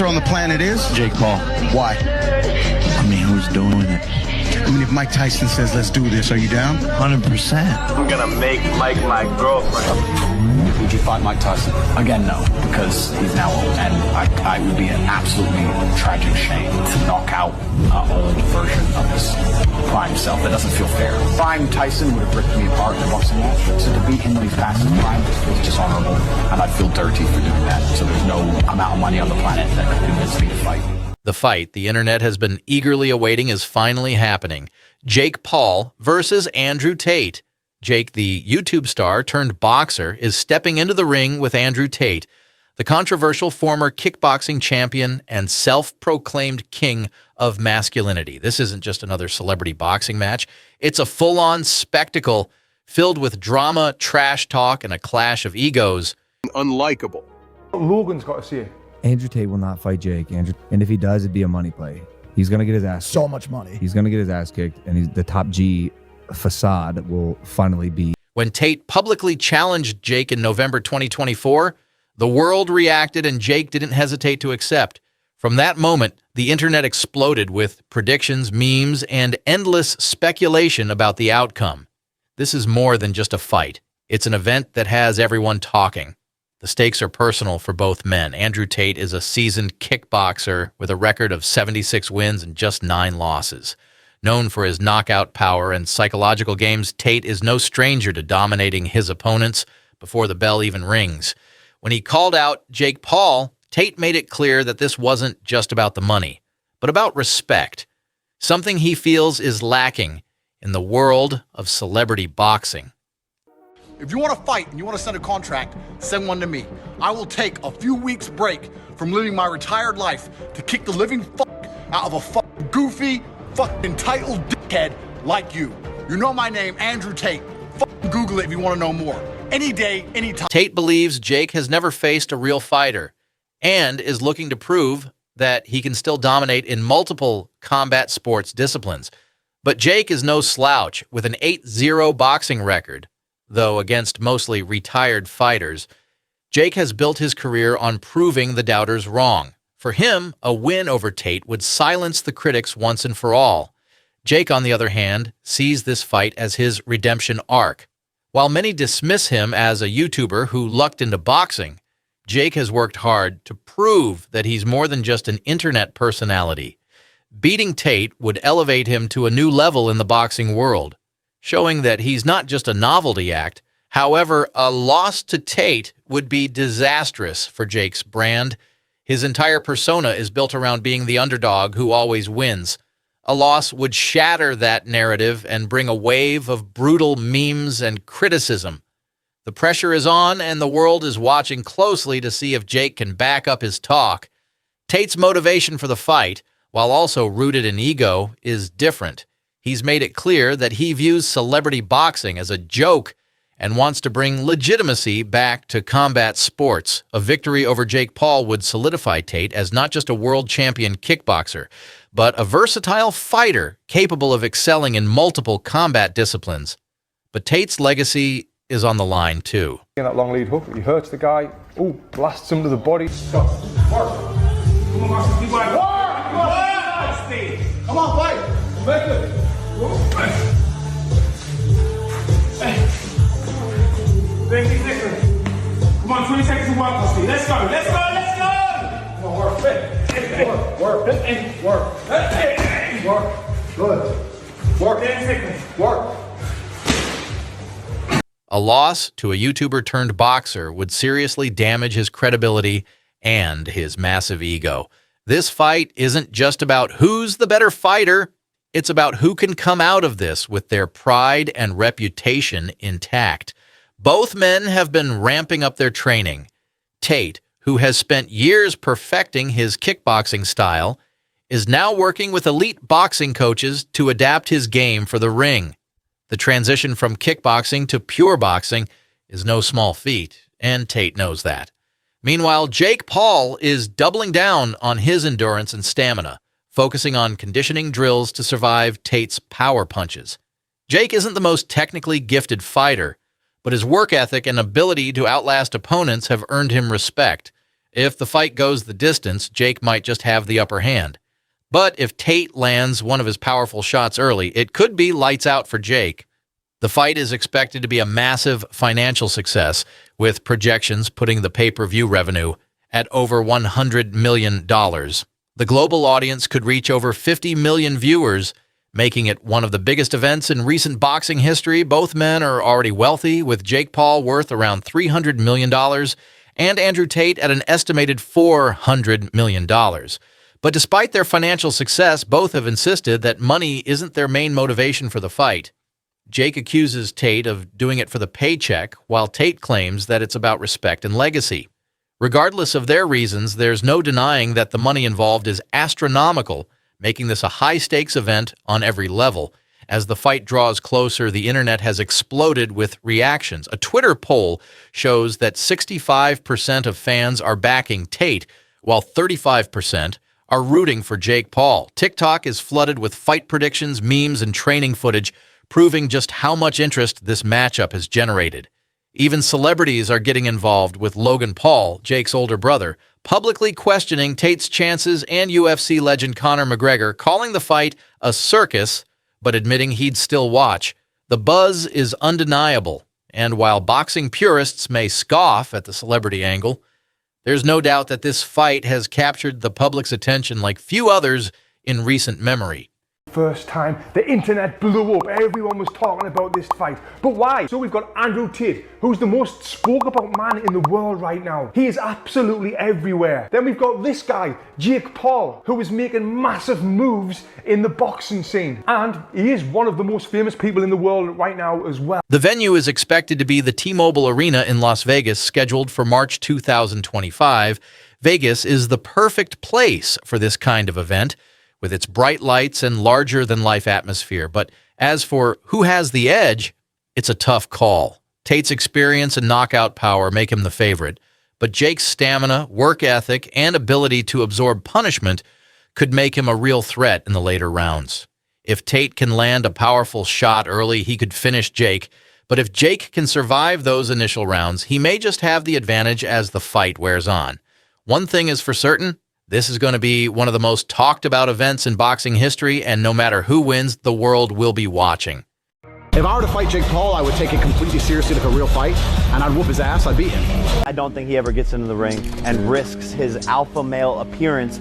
on the planet is? Jake Paul. Why? I mean, who's doing it? I mean, if Mike Tyson says, let's do this, are you down? 100%. I'm gonna make Mike my girlfriend. Would you fight Mike Tyson? Again, no, because he's now old, and I would be an absolutely tragic shame to knock out an old version of his prime self. That doesn't feel fair. Prime Tyson would have ripped me apart in a boxing match, so to beat him when he's past his prime feels dishonorable, and I'd feel dirty for doing that. So there's no amount of money on the planet that could convince me to fight. The fight the internet has been eagerly awaiting is finally happening. Jake Paul versus Andrew Tate. Jake, the YouTube star turned boxer, is stepping into the ring with Andrew Tate, the controversial former kickboxing champion and self-proclaimed king of masculinity. This isn't just another celebrity boxing match. It's a full-on spectacle filled with drama, trash talk, and a clash of egos. Unlikable. Logan's got to see it. Andrew Tate will not fight Jake. And if he does, it'd be a money play. He's going to get his ass kicked. So much money. He's going to get his ass kicked, and the top G facade will finally be. When Tate publicly challenged Jake in November 2024, the world reacted and Jake didn't hesitate to accept. From that moment, the internet exploded with predictions, memes, and endless speculation about the outcome. This is more than just a fight. It's an event that has everyone talking. The stakes are personal for both men. Andrew Tate is a seasoned kickboxer with a record of 76 wins and just 9 losses. Known for his knockout power and psychological games, Tate is no stranger to dominating his opponents before the bell even rings. When he called out Jake Paul, Tate made it clear that this wasn't just about the money, but about respect, something he feels is lacking in the world of celebrity boxing. If you want to fight and you want to send a contract, send one to me. I will take a few weeks break from living my retired life to kick the living fuck out of a fucking goofy, fucking entitled dickhead like you. You know my name, Andrew Tate. Fucking Google it if you want to know more. Any day, anytime. Tate believes Jake has never faced a real fighter and is looking to prove that he can still dominate in multiple combat sports disciplines. But Jake is no slouch with an 8-0 boxing record. Though against mostly retired fighters, Jake has built his career on proving the doubters wrong. For him, a win over Tate would silence the critics once and for all. Jake, on the other hand, sees this fight as his redemption arc. While many dismiss him as a YouTuber who lucked into boxing, Jake has worked hard to prove that he's more than just an internet personality. Beating Tate would elevate him to a new level in the boxing world, showing that he's not just a novelty act. However, a loss to Tate would be disastrous for Jake's brand. His entire persona is built around being the underdog who always wins. A loss would shatter that narrative and bring a wave of brutal memes and criticism. The pressure is on, and the world is watching closely to see if Jake can back up his talk. Tate's motivation for the fight, while also rooted in ego, is different. He's made it clear that he views celebrity boxing as a joke and wants to bring legitimacy back to combat sports. A victory over Jake Paul would solidify Tate as not just a world champion kickboxer, but a versatile fighter capable of excelling in multiple combat disciplines. But Tate's legacy is on the line, too. In that long lead hook, he hurts the guy. Oh, blasts him to the body. Come on, fight! Make it! Come on, 20 seconds to walk, Steve. Let's go, let's go, let's go! Come on, work. Good. Work. 10 seconds. Work. A loss to a YouTuber turned boxer would seriously damage his credibility and his massive ego. This fight isn't just about who's the better fighter. It's about who can come out of this with their pride and reputation intact. Both men have been ramping up their training. Tate, who has spent years perfecting his kickboxing style, is now working with elite boxing coaches to adapt his game for the ring. The transition from kickboxing to pure boxing is no small feat, and Tate knows that. Meanwhile, Jake Paul is doubling down on his endurance and stamina, focusing on conditioning drills to survive Tate's power punches. Jake isn't the most technically gifted fighter, but his work ethic and ability to outlast opponents have earned him respect, If the fight goes the distance, Jake might just have the upper hand. But if Tate lands one of his powerful shots early, it could be lights out for Jake. The fight is expected to be a massive financial success, with projections putting the pay-per-view revenue at over $100 million. The global audience could reach over 50 million viewers, making it one of the biggest events in recent boxing history. Both men are already wealthy, with Jake Paul worth around $300 million and Andrew Tate at an estimated $400 million. But despite their financial success, both have insisted that money isn't their main motivation for the fight. Jake accuses Tate of doing it for the paycheck, while Tate claims that it's about respect and legacy. Regardless of their reasons, there's no denying that the money involved is astronomical, making this a high-stakes event on every level. As the fight draws closer, the internet has exploded with reactions. A Twitter poll shows that 65% of fans are backing Tate, while 35% are rooting for Jake Paul. TikTok is flooded with fight predictions, memes, and training footage, proving just how much interest this matchup has generated. Even celebrities are getting involved, with Logan Paul, Jake's older brother, publicly questioning Tate's chances, and UFC legend Conor McGregor calling the fight a circus, but admitting he'd still watch. The buzz is undeniable, and while boxing purists may scoff at the celebrity angle, there's no doubt that this fight has captured the public's attention like few others in recent memory. First time the internet blew up, everyone was talking about this fight. But why? So we've got Andrew Tate, who's the most spoke about man in the world right now. He is absolutely everywhere. Then we've got this guy, Jake Paul, who is making massive moves in the boxing scene. And he is one of the most famous people in the world right now as well. The venue is expected to be the T-Mobile Arena in Las Vegas, scheduled for March 2025. Vegas is the perfect place for this kind of event, with its bright lights and larger-than-life atmosphere. But as for who has the edge, it's a tough call. Tate's experience and knockout power make him the favorite, but Jake's stamina, work ethic, and ability to absorb punishment could make him a real threat in the later rounds. If Tate can land a powerful shot early, he could finish Jake, but if Jake can survive those initial rounds, he may just have the advantage as the fight wears on. One thing is for certain: this is going to be one of the most talked about events in boxing history, and no matter who wins, the world will be watching. If I were to fight Jake Paul, I would take it completely seriously like a real fight, and I'd whoop his ass, I'd beat him. I don't think he ever gets into the ring and risks his alpha male appearance